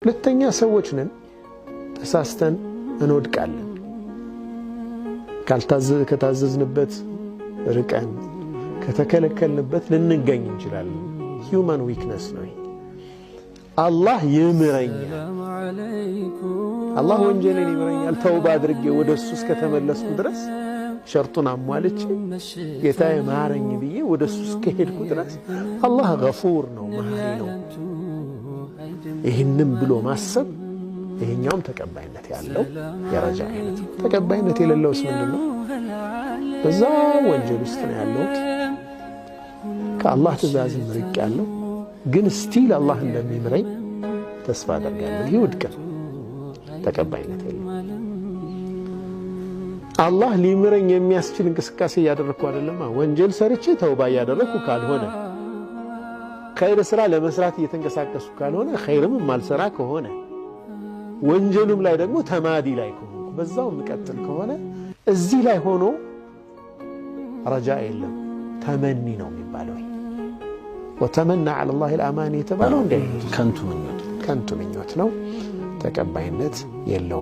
ሁለተኛ ሰዎች ነን ተሳስተን እንወድቃለን ከታዘዝንበት ርቀን ከተከለከልንበት ልንገኝ እንችላለን human weakness ነው አላህ ይምረኛል አላህ ወንጀሌን ይምረኛል ተውባ አድርጌ ወደሱ እስከተመለስኩ ድረስ ሸርጡን አሟልቼ ጌታዬ ማረኝ ብዬ ወደሱ እስከሄድኩ ድረስ አላህ ገፉር ነው መሐሪ ነው ይህንም ብሎ ማሰብ ይሄኛውም ተቀባይነት ያለው የረጃ አይነት ተቀባይነት የሌለውስ ምንድነው በዛ ወንጀል ውስጥ ነው ያለው ከአላህ ትእዛዝ ምርቅ ያለው ግን ስቲል አላህ እንደሚምረኝ ተስፋ አደርጋለሁ ይውድቅ ተቀባይነት የለው አላህ ሊምረኝ የሚያስችል እንቅስቃሴ ያደረኩ አይደለም ወንጀል ሰርቼ ተውባ ያደረኩ ካልሆነ ኸይር ስራ ለመስራት እየተንቀሳቀሱ ካልሆነ ኸይርም ማልሰራ ከሆነ ወንጀሉም ላይ ደግሞ ተማዲ ላይ ከሆነ በዛው መቀጠል ከሆነ እዚህ ላይ ሆኖ ረጃ የለም ተመኒ ነው የሚባለው وتمنى على الله الأماني የተባለው እንደ ከንቱ ምኞት ነው ተቀባይነት የለው